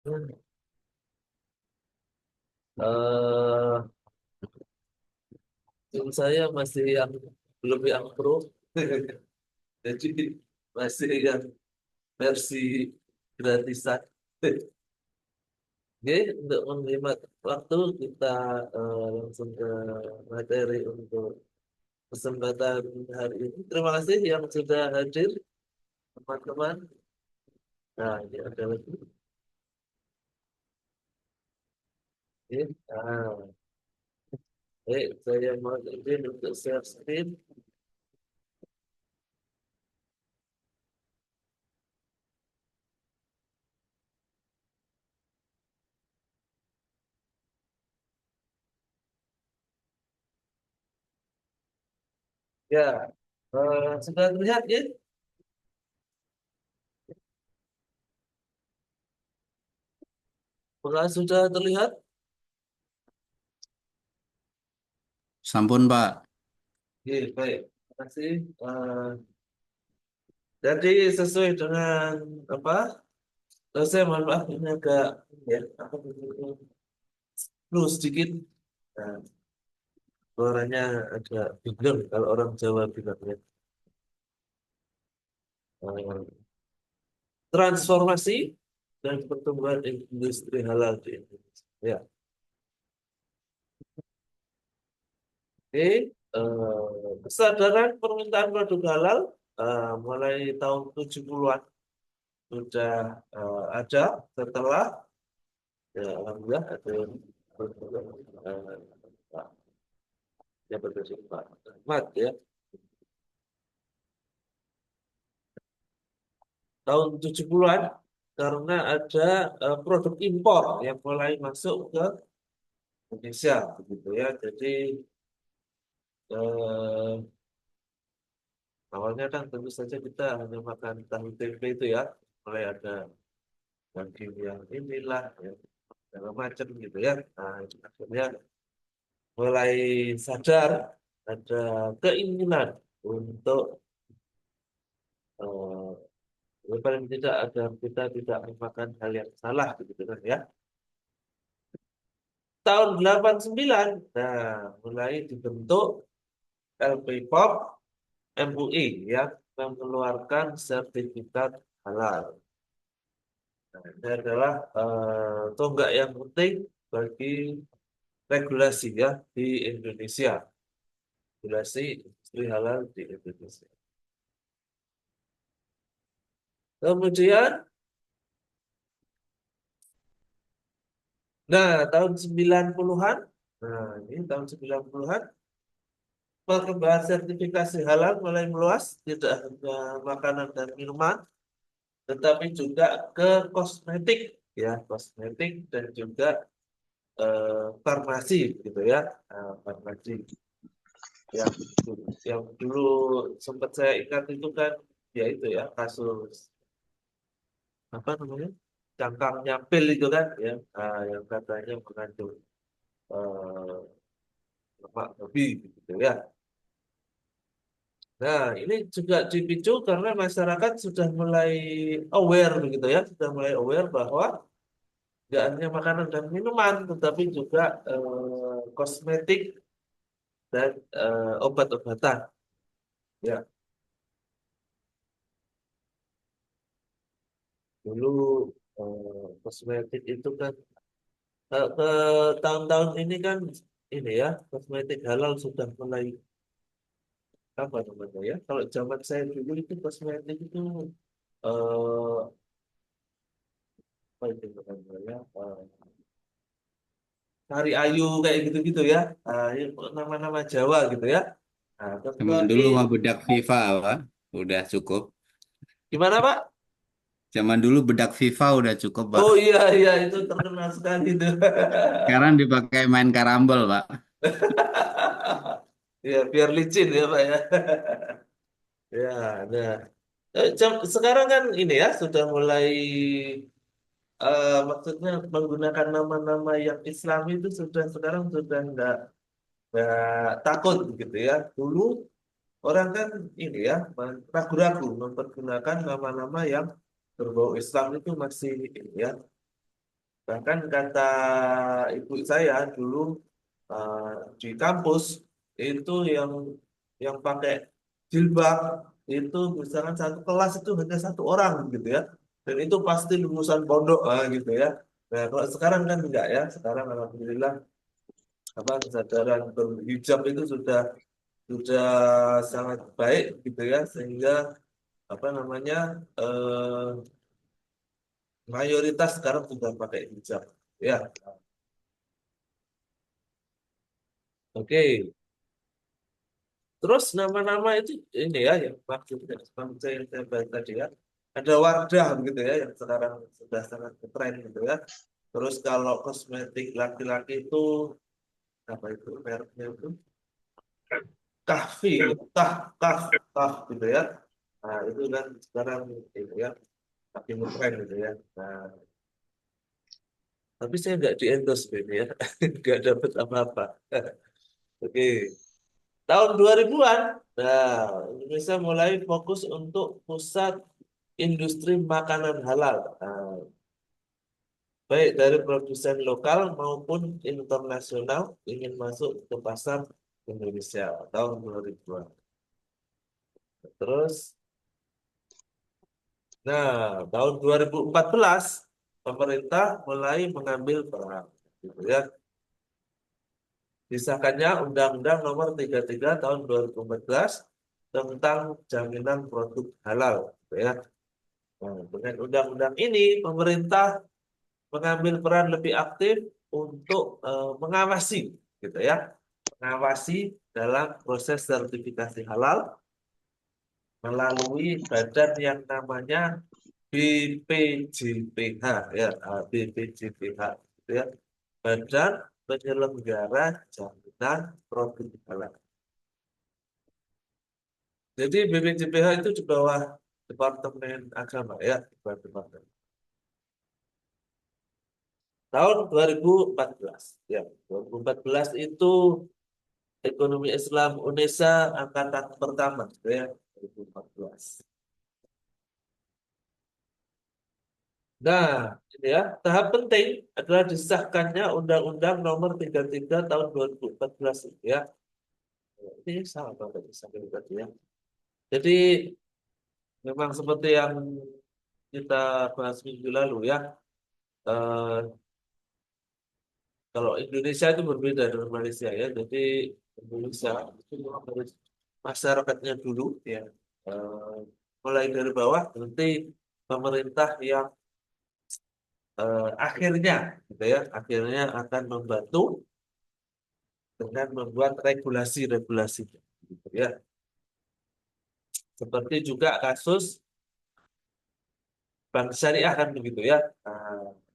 Eh, tim saya masih yang belum yang pro, jadi masih yang versi gratisan. Oke, untuk menghemat waktu kita langsung ke materi untuk kesempatan hari ini. Terima kasih yang sudah hadir, teman-teman. Nah, ini ada lagi. Oke, nah, baik, saya mau izin untuk share screen. Ya, sudah terlihat ya? Apakah sudah terlihat? Sampun, Pak. Oke, baik. Terima kasih. Jadi sesuai dengan apa? Saya mohon maaf ini agak ya apa flu sedikit. Nah, suaranya agak bingung kalau orang Jawa bilangnya. Eh, Transformasi dan pertumbuhan industri halal di Indonesia. Ya, oke. Kesadaran permintaan produk halal mulai tahun 70-an sudah ada setelah ya alhamdulillah ada Pak ya betul Pak Ahmad ya tahun 70-an karena ada produk impor yang mulai masuk ke Indonesia begitu ya. Jadi eh, awalnya kan tentu saja kita hanya makan tahu tempe itu ya, mulai ada daging yang inilah ya, segala macam gitu ya. Nah, itu akhirnya mulai sadar ada keinginan untuk paling tidak agar kita tidak memakan hal yang salah begitu kan ya. Tahun 89, nah mulai dibentuk LPPOP MUI yang mengeluarkan sertifikat halal. Nah, ini adalah tonggak yang penting bagi regulasi ya di Indonesia, regulasi industri halal di Indonesia. Kemudian, nah tahun 90-an, nah ini tahun 90-an perkembangan sertifikasi halal mulai meluas, tidak hanya makanan dan minuman, tetapi juga ke kosmetik, ya kosmetik dan juga farmasi, gitu ya, farmasi yang yang dulu sempat saya ingat itu kan, ya itu ya kasus apa namanya, cangkangnya pil itu kan, ya, yang katanya mengandung eh, lemak babi, gitu ya. Nah, ini juga dipicu karena masyarakat sudah mulai aware begitu ya, sudah mulai aware bahwa tidak hanya makanan dan minuman, tetapi juga kosmetik dan obat-obatan. Ya, dulu kosmetik itu kan ke tahun-tahun ini kan ini ya, kosmetik halal sudah mulai apa namanya ya? Kalau zaman saya dulu itu kosmetik itu eh apa itu namanya? Tari Ayu kayak gitu-gitu ya. Ya, nama-nama Jawa gitu ya. Nah, Zaman tetapi dulu mah bedak FIFA, Pak. Udah cukup. gimana Pak? Zaman dulu bedak FIFA udah cukup, Pak. Oh iya iya itu terkenal sekali itu. Sekarang dipakai main karambol, Pak. Ya biar licin ya Pak ya. Ya, nah. Sekarang kan ini ya sudah mulai maksudnya menggunakan nama-nama yang Islami itu sudah sekarang sudah nggak takut gitu ya. Dulu orang kan ini ya ragu-ragu mempergunakan nama-nama yang berbau Islam itu masih ini ya Bahkan kata ibu saya dulu di kampus itu yang pakai jilbab itu misalkan satu kelas itu hanya satu orang gitu ya. Dan itu pasti lulusan pondok gitu ya. Nah, kalau sekarang kan enggak ya. Sekarang alhamdulillah apa kesadaran berhijab itu sudah sangat baik gitu ya sehingga apa namanya eh, mayoritas sekarang sudah pakai hijab ya. Oke. Terus nama-nama itu ini ya yang maksudnya seperti yang saya bahas tadi ya. Ada Wardah gitu ya yang sekarang sudah sangat ngetren gitu ya. Terus kalau kosmetik laki-laki itu apa itu mereknya itu Kahfi, gitu. Kah gitu ya. Nah itu kan sekarang itu ya makin ngetren gitu ya. Nah tapi saya nggak di endorse ini ya, nggak dapat apa-apa. Oke. Tahun 2000-an, nah, Indonesia mulai fokus untuk pusat industri makanan halal. Nah, baik dari produsen lokal maupun internasional ingin masuk ke pasar Indonesia tahun 2000-an. Terus, nah, tahun 2014 pemerintah mulai mengambil peran, gitu ya. Disahkannya Undang-Undang Nomor 33 Tahun 2014 tentang jaminan produk halal, gitu ya. Nah, dengan undang-undang ini, pemerintah mengambil peran lebih aktif untuk mengawasi, gitu ya, mengawasi dalam proses sertifikasi halal melalui badan yang namanya BPJPH, ya, BPJPH, gitu ya, Badan Penyelenggara Jaminan Produk Halal. Jadi BPJPH itu di bawah Departemen Agama, ya, di bawah Departemen. Tahun 2014, ya, 2014 itu ekonomi Islam Indonesia angkatan pertama, gitu ya, 2014. Nah, ini ya, tahap penting adalah disahkannya Undang-Undang Nomor 33 Tahun 2014, ya. Ini sama Bapak disahkan tadi ya. Jadi memang seperti yang kita bahas minggu lalu ya, eh, kalau Indonesia itu berbeda dengan Malaysia ya. Jadi Indonesia itu memang harus masyarakatnya dulu ya, eh, mulai dari bawah nanti pemerintah yang akhirnya gitu ya akhirnya akan membantu dengan membuat regulasi-regulasi gitu ya, seperti juga kasus bank syariah kan begitu ya.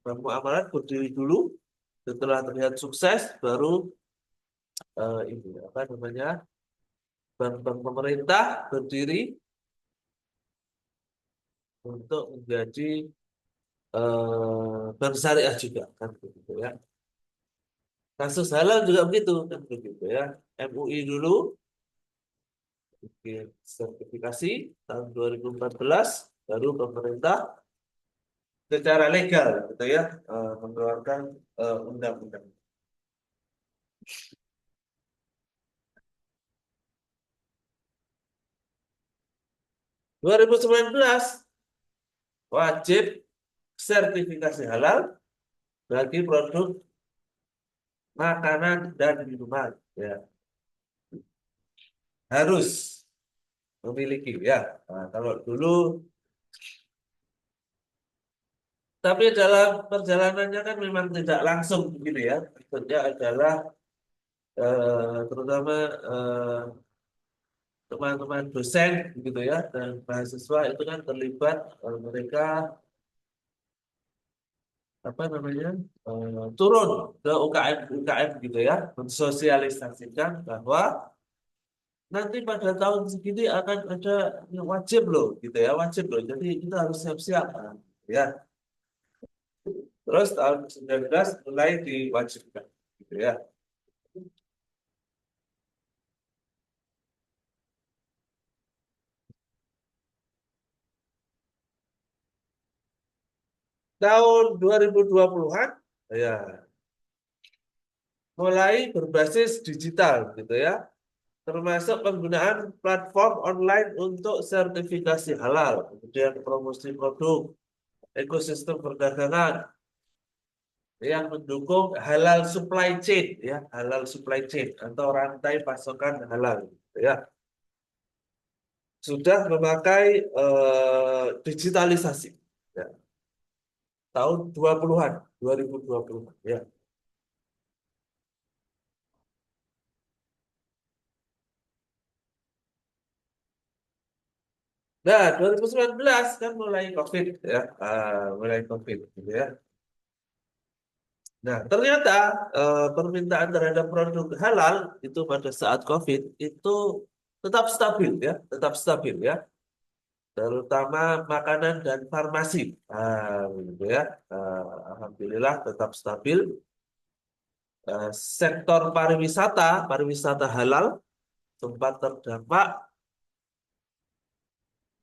Bank muamalat berdiri dulu, setelah terlihat sukses baru ini apa namanya bank-bank pemerintah berdiri untuk menjadi bank syariah juga kan begitu ya. Kasus halal juga begitu kan begitu ya. MUI dulu bikin sertifikasi tahun 2014, baru pemerintah secara legal gitu ya mengeluarkan undang-undang. 2019 wajib sertifikasi halal bagi produk makanan dan minuman ya, harus memiliki ya. Nah, kalau dulu tapi dalam perjalanannya kan memang tidak langsung begini ya. Maksudnya adalah terutama teman-teman dosen gitu ya dan mahasiswa itu kan terlibat mereka apa namanya turun ke UKM UKM gitu ya mensosialisasikan bahwa nanti pada tahun segini akan ada yang wajib loh gitu ya, wajib loh, jadi kita harus siap-siap ya. Terus tahun 19 mulai diwajibkan gitu ya. Tahun 2020-an Ya, mulai berbasis digital gitu ya, termasuk penggunaan platform online untuk sertifikasi halal, kemudian promosi produk, ekosistem perdagangan yang mendukung halal supply chain ya, halal supply chain atau rantai pasokan halal gitu ya. Sudah memakai digitalisasi ya, tahun 20-an, 2020 ya. Nah, 2019 kan mulai COVID ya, mulai COVID gitu ya. Nah, ternyata permintaan terhadap produk halal itu pada saat COVID itu tetap stabil ya, tetap stabil ya, terutama makanan dan farmasi. Gitu ya. Alhamdulillah tetap stabil. Sektor pariwisata, pariwisata halal sempat terdampak,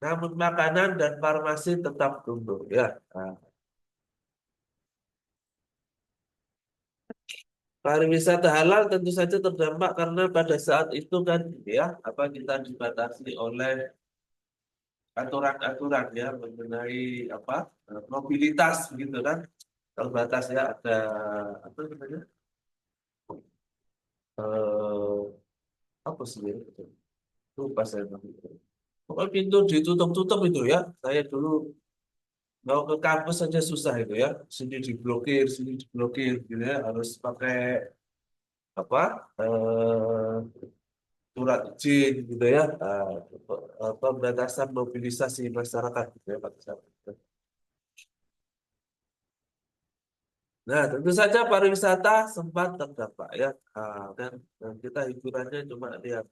namun makanan dan farmasi tetap tumbuh ya. Nah, pariwisata halal tentu saja terdampak karena pada saat itu kan ya apa kita dibatasi oleh aturan-aturan ya mengenai apa mobilitas begitu kan, terbatas ya, ada apa namanya, eh, apa sih ya, lupa saya namanya. Pokoknya pintu ditutup-tutup itu ya, saya dulu mau ke kampus saja susah itu ya, sini diblokir gitu ya, harus pakai apa, surat izin gitu ya, pembatasan mobilisasi masyarakat gitu ya pada saat itu. Nah, tentu saja pariwisata sempat terdampak ya. Dan kita hiburannya cuma lihat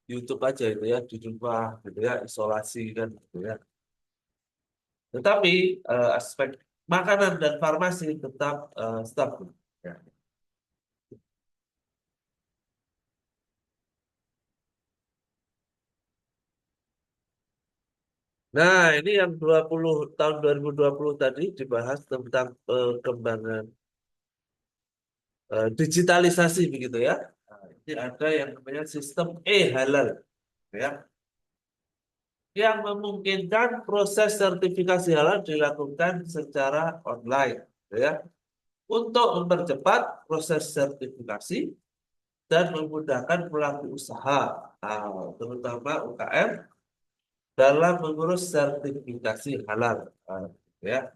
YouTube aja itu ya, di rumah gitu ya, isolasi kan gitu ya. Tetapi aspek makanan dan farmasi tetap stabil. Ya. Nah, ini yang 20 tahun 2020 tadi dibahas tentang perkembangan digitalisasi begitu ya. Nah, ini ada yang namanya sistem e-halal ya, yang memungkinkan proses sertifikasi halal dilakukan secara online ya, untuk mempercepat proses sertifikasi dan memudahkan pelaku usaha, terutama UKM dalam mengurus sertifikasi halal. Ya.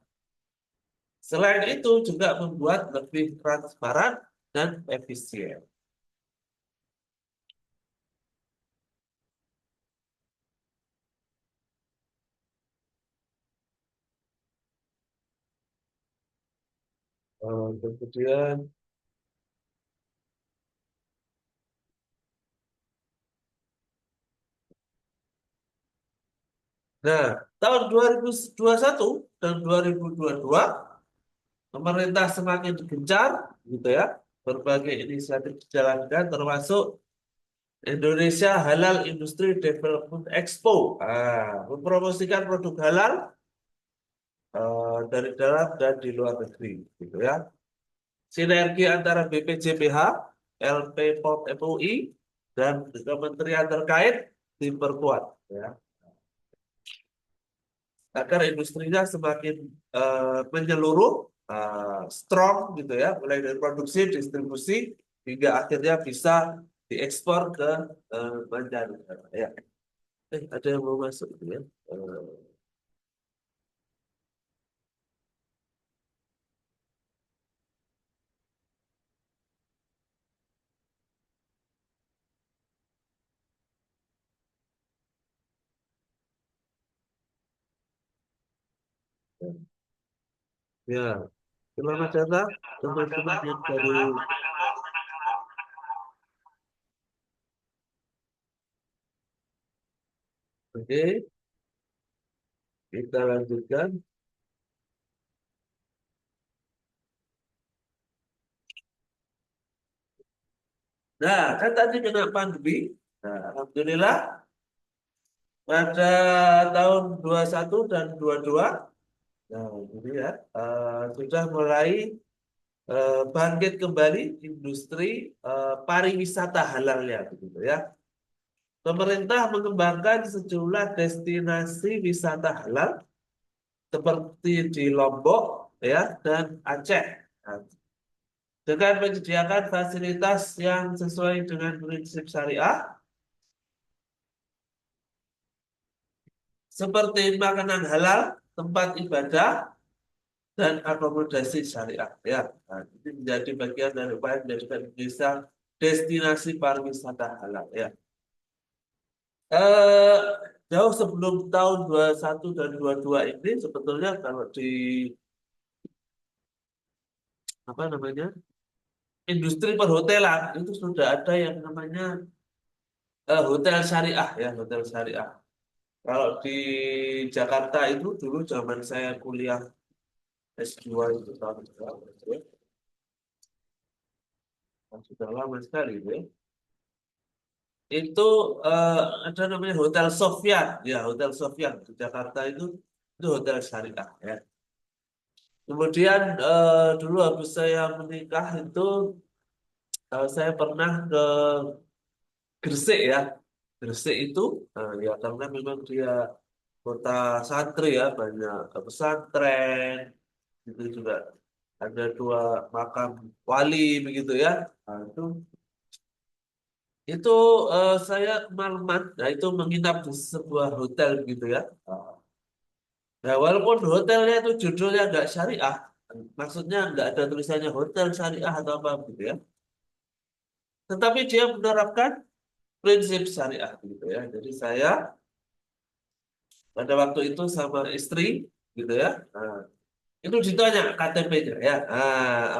Selain itu juga membuat lebih transparan dan efisien. Kemudian, nah, tahun 2021 dan 2022 pemerintah semakin gencar gitu ya, berbagai inisiatif dijalankan termasuk Indonesia Halal Industry Development Expo, mempromosikan produk halal dari dalam dan di luar negeri gitu ya. Sinergi antara BPJPH, LP POM MUI dan kementerian terkait diperkuat ya, agar industrinya semakin menyeluruh, strong gitu ya, mulai dari produksi, distribusi hingga akhirnya bisa diekspor ke mancanegara ya. Ada yang mau masuk gitu ya. Ya, selamat datang teman-teman yang baru. Oke, kita lanjutkan. Nah, kan tadi kena pandemi. Nah, Alhamdulillah pada tahun 21 dan 22, nah, ini ya, sudah mulai. bangkit kembali industri pariwisata halalnya, begitu ya. Pemerintah mengembangkan sejumlah destinasi wisata halal seperti di Lombok ya dan Aceh. Nah, dengan menyediakan fasilitas yang sesuai dengan prinsip syariah seperti makanan halal, tempat ibadah, dan akomodasi syariah. Ya, nah, ini menjadi bagian dari upaya menjadikan Indonesia destinasi pariwisata halal. Ya, eh, jauh sebelum tahun 21 dan 22 ini sebetulnya kalau di apa namanya industri perhotelan itu sudah ada yang namanya hotel syariah ya hotel syariah. Kalau di Jakarta itu dulu zaman saya kuliah S2 itu tahun berapa ya? Sudah lama sekali ya. Itu eh, ada namanya Hotel Sofyan, ya Hotel Sofyan di Jakarta itu hotel syariah ya. Kemudian dulu habis saya menikah itu saya pernah ke Gresik ya. Gresik itu ya karena memang dia kota santri ya banyak pesantren itu juga ada dua makam wali begitu ya. Nah, itu saya kemalaman, nah itu menginap di sebuah hotel gitu ya. Nah, walaupun hotelnya itu judulnya nggak syariah, maksudnya nggak ada tulisannya hotel syariah atau apa gitu ya. Tetapi dia menerapkan prinsip syariah gitu ya. Jadi saya pada waktu itu sama istri gitu ya. Nah, itu ditanya KTP-nya ya.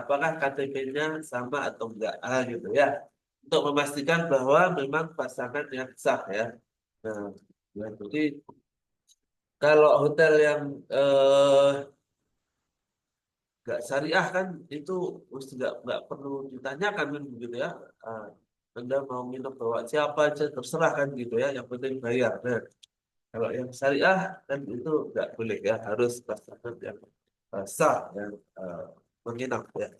Apakah KTP-nya sama atau enggak? Gitu ya. Untuk memastikan bahwa memang pasangan yang sah ya. Nah, ya, jadi kalau hotel yang eh, nggak syariah kan itu mesti nggak perlu ditanyakan kan begitu ya. Ah, Anda mau minum bawa siapa aja terserah kan gitu ya. Yang penting bayar. Nah, kalau yang syariah kan itu nggak boleh ya. Harus pasangan yang sah yang eh, menginap ya.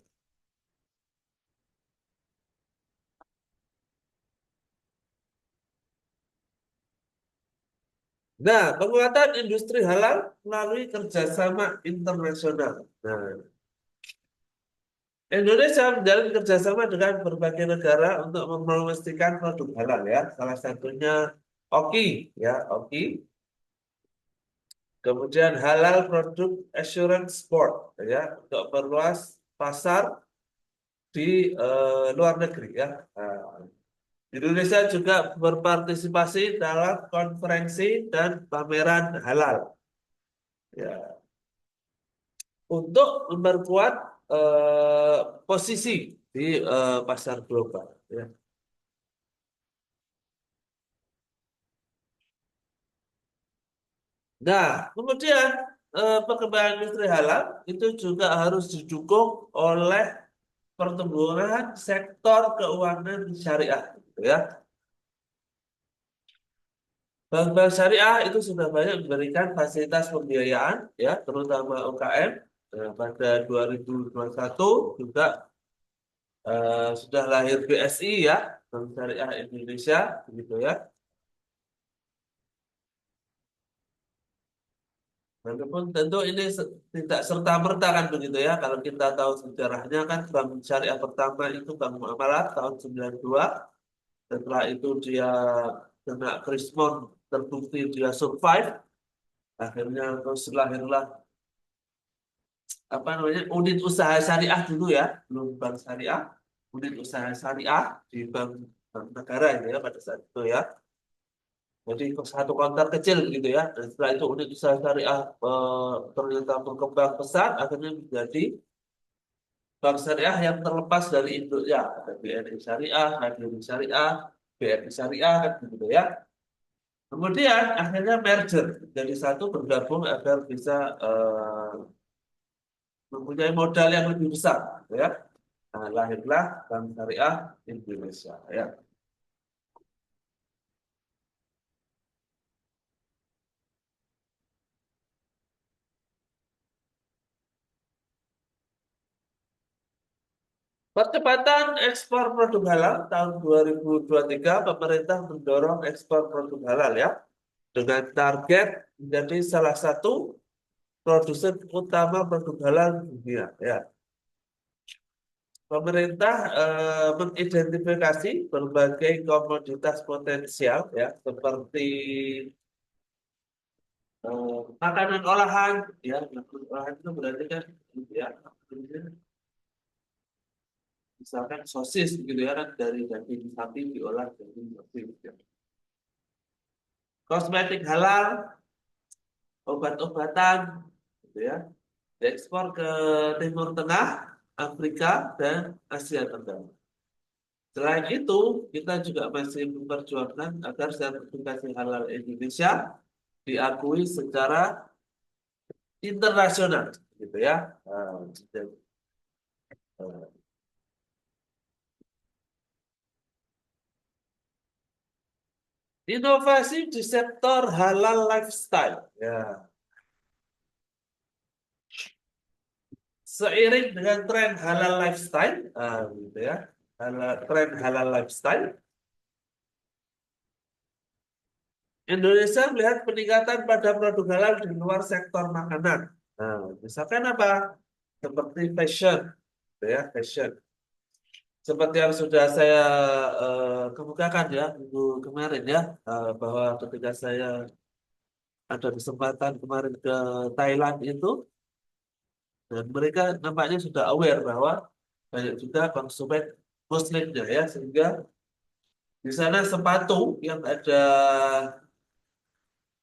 Nah, penguatan industri halal melalui kerjasama internasional. Nah, Indonesia menjalin kerjasama dengan berbagai negara untuk mempromosikan produk halal ya. Salah satunya OKI ya, OKI. Kemudian Halal Product Assurance Board ya untuk perluas pasar di luar negeri ya. Nah, Indonesia juga berpartisipasi dalam konferensi dan pameran halal ya untuk memperkuat eh, posisi di pasar global ya. Nah, kemudian perkembangan industri halal itu juga harus didukung oleh pertumbuhan sektor keuangan syariah, gitu ya. Bank-bank syariah itu sudah banyak memberikan fasilitas pembiayaan, ya, terutama UKM. Nah, pada 2021 juga sudah lahir BSI ya, Bank Syariah Indonesia, gitu ya. Walaupun tentu ini tidak serta-merta kan begitu ya. Kalau kita tahu sejarahnya kan Bank Syariah pertama itu Bank Muamalat tahun 92. Setelah itu dia kena krismon, terbukti dia survive. Akhirnya terus lahirlah apa namanya unit usaha syariah dulu ya, belum Bank Syariah. Unit usaha syariah di bank negara itu ya pada saat itu ya. Jadi satu konter kecil gitu ya. Dan setelah itu unit usaha syariah ternyata berkembang pesat, akhirnya menjadi bank syariah yang terlepas dari induk ya. Ada BNI Syariah, Mandiri Syariah, BNI Syariah kan gitu ya. Kemudian akhirnya merger jadi satu bergabung agar bisa mempunyai modal yang lebih besar, gitu ya. Nah, lahirlah Bank Syariah Indonesia, ya. Percepatan ekspor produk halal tahun 2023, pemerintah mendorong ekspor produk halal ya, dengan target menjadi salah satu produsen utama produk halal dunia ya. Pemerintah mengidentifikasi berbagai komoditas potensial ya, seperti makanan olahan ya, makanan olahan itu berarti kan ya, misalkan sosis gitu ya kan, dari daging sapi diolah jadi sosis ya. Kosmetik halal, obat-obatan gitu ya, diekspor ke Timur Tengah, Afrika, dan Asia Tenggara. Selain itu, kita juga masih memperjuangkan agar sertifikasi halal Indonesia diakui secara internasional, gitu ya. Jadi, eh, inovasi di sektor halal lifestyle, ya. Seiring dengan tren halal lifestyle, gitu ya, tren halal lifestyle, Indonesia melihat peningkatan pada produk halal di luar sektor makanan. Nah, misalkan apa? Seperti fashion, gitu ya, fashion. Seperti yang sudah saya kemukakan ya minggu kemarin ya, bahwa ketika saya ada kesempatan kemarin ke Thailand itu, dan mereka nampaknya sudah aware bahwa banyak juga konsumen Muslimnya ya, sehingga di sana sepatu yang ada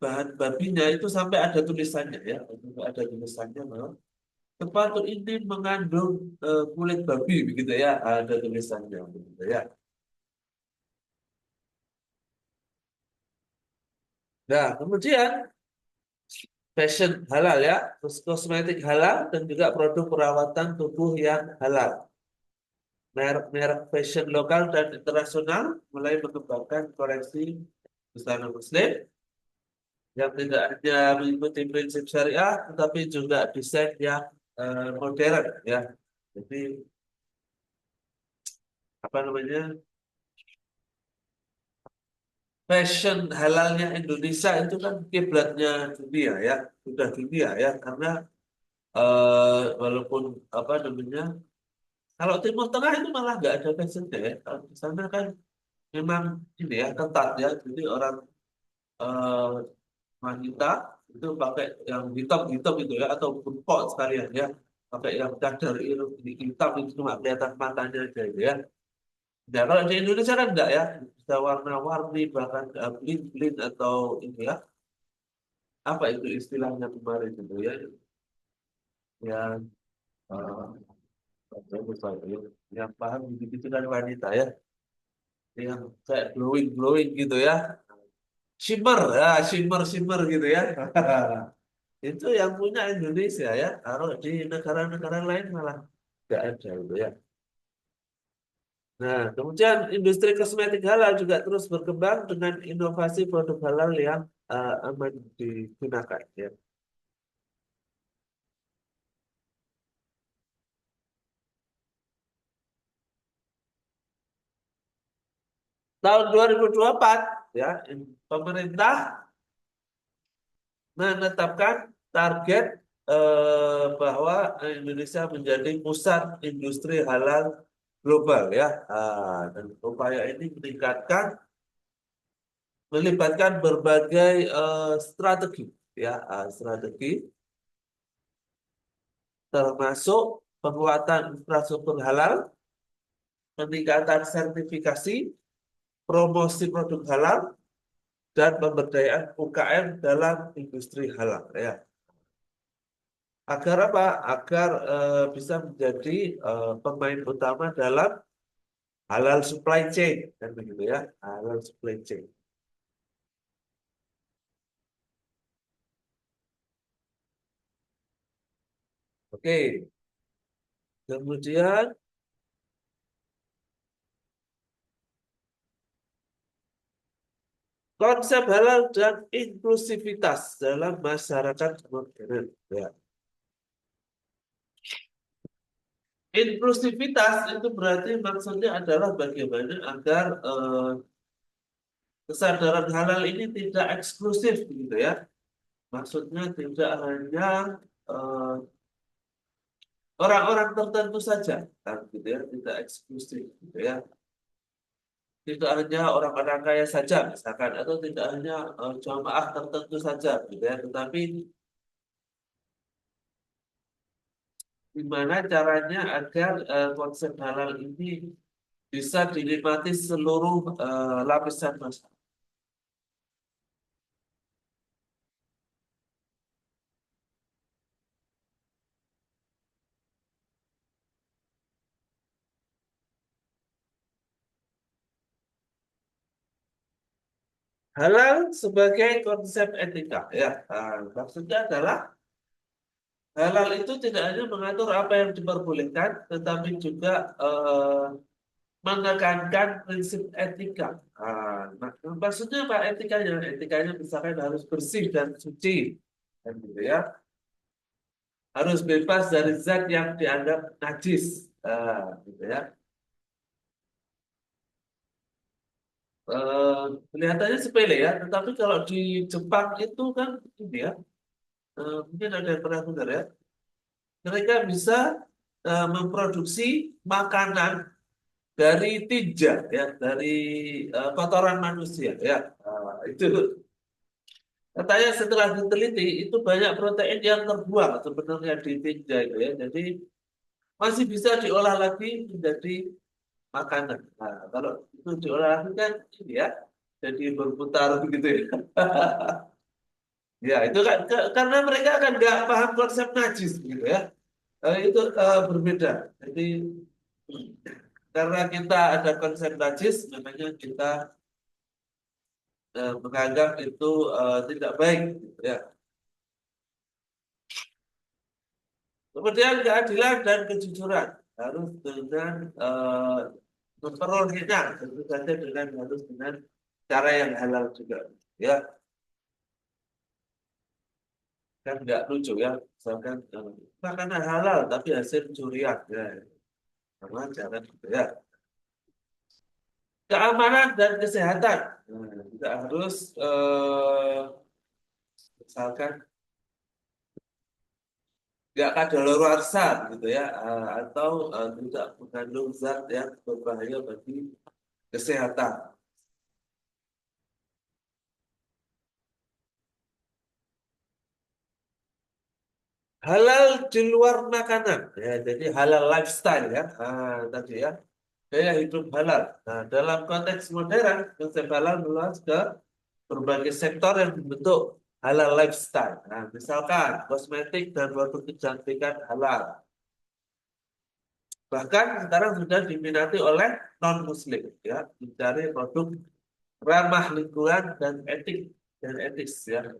bahan babinya itu sampai ada tulisannya ya, ada tulisannya bahwa sepatu ini mengandung kulit babi begitu ya, ada tulisannya begitu ya. Nah, kemudian fashion halal ya, terus kosmetik halal dan juga produk perawatan tubuh yang halal. Merek-merek fashion lokal dan internasional mulai mengembangkan koleksi busana muslim yang tidak hanya mengikuti prinsip syariah, tetapi juga desain yang modern ya. Jadi apa namanya, fashion halalnya Indonesia itu kan kiblatnya dunia ya, sudah dunia ya, karena walaupun apa namanya, kalau Timur Tengah itu malah nggak ada fashionnya ya. Kalau di sana kan memang ini ya ketat ya. Jadi orang eh, wanita itu pakai yang hitam-hitam itu ya, atau kok sekalian ya, pakai yang cadar itu hitam itu cuma kelihatan matanya aja gitu ya. Nah kalau di Indonesia kan enggak ya, bisa warna-warni bahkan blin-blin atau ini ya, apa itu istilahnya kemarin itu ya, yang saya lupa ya, yang paham gitu-gitu kan wanita ya, yang kayak glowing glowing gitu ya, shimmer ya, shimmer shimmer gitu ya. Itu yang punya Indonesia ya, kalau di negara-negara lain malah nggak ada gitu ya. Nah, kemudian industri kosmetik halal juga terus berkembang dengan inovasi produk halal yang aman digunakan ya. Tahun 2024 ya, pemerintah menetapkan target bahwa Indonesia menjadi pusat industri halal global ya. Dan upaya ini melibatkan berbagai strategi ya, strategi termasuk penguatan infrastruktur halal, peningkatan sertifikasi, promosi produk halal, dan pemberdayaan UKM dalam industri halal ya. Agar apa? Agar bisa menjadi pemain utama dalam halal supply chain kan begitu ya, halal supply chain. Oke, kemudian konsep halal dan inklusivitas dalam masyarakat modern ya. Inklusivitas itu berarti maksudnya adalah bagaimana agar kesadaran halal ini tidak eksklusif gitu ya. Maksudnya tidak hanya eh, orang-orang tertentu saja, kan, gitu ya, tidak eksklusif gitu ya. Tidak hanya orang-orang kaya saja misalkan, atau tidak hanya jamaah tertentu saja gitu ya, tetapi gimana caranya agar konsep halal ini bisa dinikmati seluruh lapisan masyarakat. Halal sebagai konsep etika ya. Maksudnya adalah halal itu tidak hanya mengatur apa yang diperbolehkan, tetapi juga menekankan prinsip etika. Maksudnya apa etikanya? Etikanya misalkan harus bersih dan suci, kan gitu ya. Harus bebas dari zat yang dianggap najis, gitu ya. Eh, Kelihatannya sepele ya, tetapi kalau di Jepang itu kan ini ya, mungkin ada yang pernah dengar ya, mereka bisa memproduksi makanan dari tinja ya, dari kotoran manusia ya. Itu katanya setelah diteliti itu banyak protein yang terbuang sebenarnya di tinja itu ya. Jadi masih bisa diolah lagi menjadi makanan. Nah, kalau itu diolah lagi kan ini ya, jadi berputar begitu ya. Ya, itu kan karena mereka kan nggak paham konsep najis gitu ya. Itu berbeda. Jadi karena kita ada konsep najis, makanya kita menganggap itu tidak baik gitu ya. Kemudian keadilan dan kejujuran harus dengan memperolehnya, tentu saja dengan harus dengan cara yang halal juga. Ya, kan nggak lucu ya, misalkan makanan halal tapi hasil curian, ya, sama jangan gitu ya. Keamanan dan kesehatan, juga harus misalkan nggak kadaluarsa gitu ya, atau tidak mengandung zat yang berbahaya bagi kesehatan. Halal di luar makanan, ya, jadi halal lifestyle ya, tadi ya, gaya hidup halal. Nah, dalam konteks modern, konsep halal meluas ke berbagai sektor yang membentuk halal lifestyle. Nah, misalkan kosmetik dan produk kecantikan halal. Bahkan sekarang sudah diminati oleh non-Muslim, ya, mencari produk ramah lingkungan dan etis ya.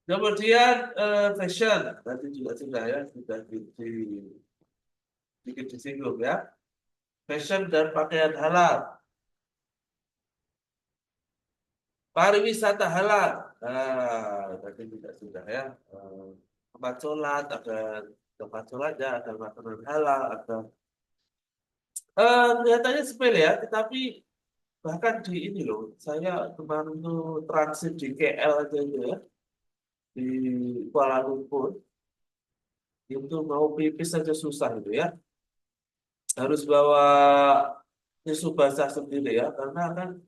Kemudian fashion, tadi juga sudah ya, sudah sedikit disinggung ya. Fashion dan pakaian halal, pariwisata halal. Tadi juga sudah ya. Tempat sholat, ada tempat sholatnya, ada makanan halal, ada kelihatannya sepele ya, tetapi bahkan di ini loh, saya kemarin tuh transit di KL aja itu ya, di Kuala Lumpur, itu mau pipis saja susah itu ya. Harus bawa tisu basah sendiri ya, karena kan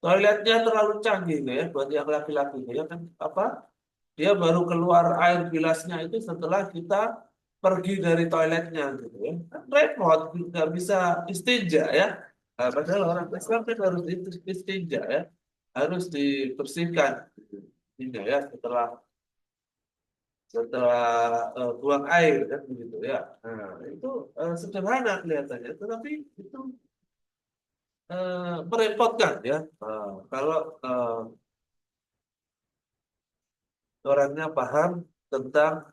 toiletnya terlalu canggih gitu ya buat yang laki-laki ya kan apa? Dia baru keluar air bilasnya itu setelah kita pergi dari toiletnya gitu ya. Kan repot, nggak bisa istinja ya. Nah, padahal orang Islam kan harus istinja ya, harus dibersihkan gitu. Istinja ya setelah setelah buang air kan begitu ya. Nah, itu sederhana kelihatannya, tetapi itu merepotkan ya. Kalau orangnya paham tentang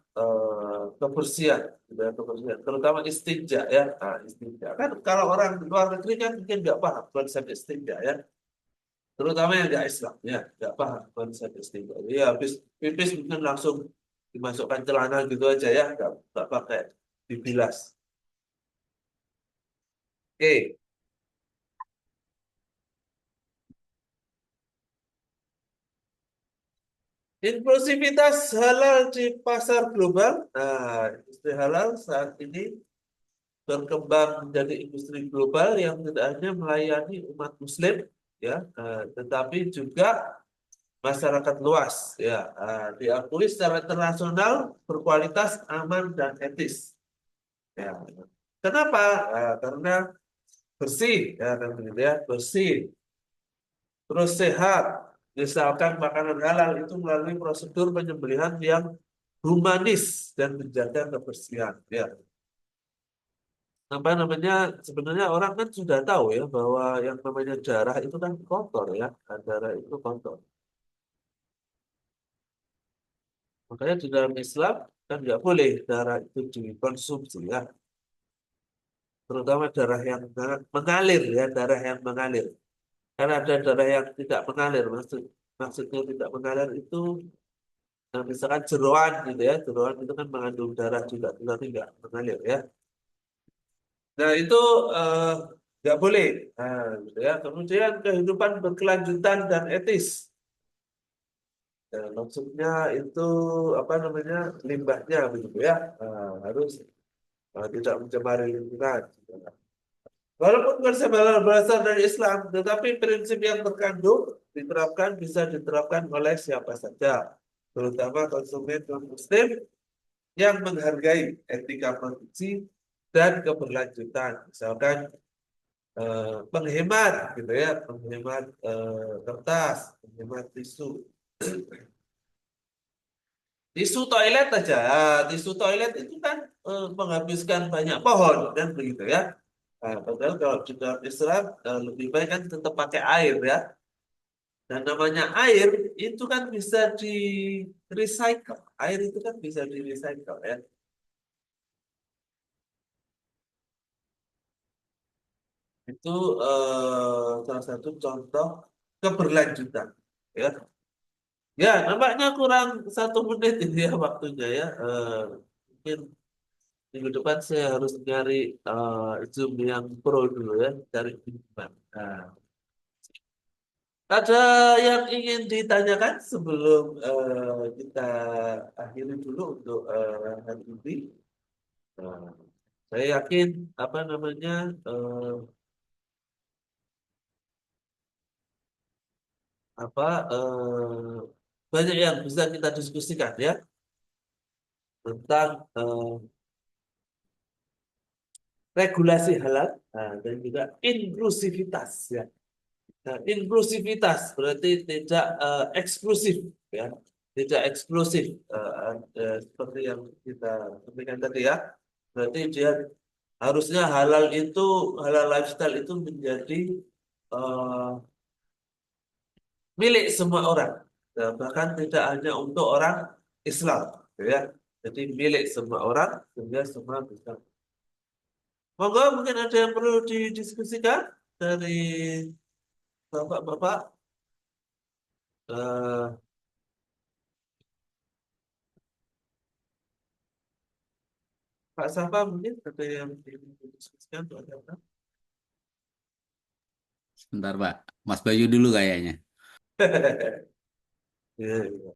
kebersihan, gitu ya, kebersihan, terutama istinja ya. Nah, istinja kan kalau orang luar negeri kan mungkin nggak paham konsep istinja ya, terutama yang nggak Islam ya, nggak paham konsep istinja. Ya habis pipis mungkin langsung dimasukkan celana gitu aja ya, nggak pakai. dibilas. Oke. Inklusivitas halal di pasar global. Nah, industri halal saat ini berkembang menjadi industri global yang tidak hanya melayani umat Muslim, ya, tetapi juga masyarakat luas, ya, diakui secara internasional berkualitas aman dan etis. Ya. Kenapa? Karena bersih, ya, kan begitu ya, bersih, terus sehat. Misalkan makanan halal itu melalui prosedur penyembelihan yang humanis dan menjaga kebersihan. Ya, apa namanya? Sebenarnya orang kan sudah tahu ya bahwa yang namanya darah itu kan kotor ya, darah itu kotor. Makanya di dalam Islam kan nggak boleh darah itu dikonsumsi ya, terutama darah yang mengalir ya, darah yang mengalir. Karena ada darah yang tidak mengalir, maksudnya tidak mengalir itu, nah, misalkan jeroan gitu ya, jeroan itu kan mengandung darah juga, tetapi nggak mengalir ya. Nah itu eh, nggak boleh. Nah, gitu ya. Kemudian kehidupan berkelanjutan dan etis. Nah, maksudnya itu apa namanya limbahnya begitu ya. Nah, harus tidak mencemari lingkungan. Walaupun konsep halal berasal dari Islam, tetapi prinsip yang terkandung diterapkan bisa diterapkan oleh siapa saja, terutama konsumen non-Muslim yang menghargai etika produksi dan keberlanjutan. Misalkan menghemat gitu ya, menghemat kertas, menghemat tisu. Tisu toilet aja, tisu toilet itu kan menghabiskan banyak pohon kan begitu ya. Nah, padahal kalau di dalam Islam lebih baik kan tetap pakai air ya. Dan namanya air itu kan bisa di recycle. Air itu kan bisa di recycle ya. Itu salah satu contoh keberlanjutan ya. Ya, nampaknya kurang 1 menit ini ya waktunya ya. Mungkin minggu depan saya harus nyari Zoom yang pro dulu ya, cari pinjaman. Nah, ada yang ingin ditanyakan sebelum kita akhiri dulu untuk hari ini? Nah, saya yakin apa namanya eh, apa banyak yang bisa kita diskusikan ya tentang regulasi halal, dan juga inklusivitas ya. Nah, inklusivitas berarti tidak eksklusif ya, tidak eksklusif seperti yang kita sampaikan tadi ya. Berarti dia harusnya halal lifestyle itu menjadi eh, milik semua orang. Nah, bahkan tidak hanya untuk orang Islam, ya. Jadi milik semua orang sehingga semua bisa. Monggo mungkin ada yang perlu didiskusikan dari bapak-bapak. Eh, Pak Safa mungkin ada yang didiskusikan atau ada apa? Sebentar Pak, Mas Bayu dulu kayaknya. Ya, ya.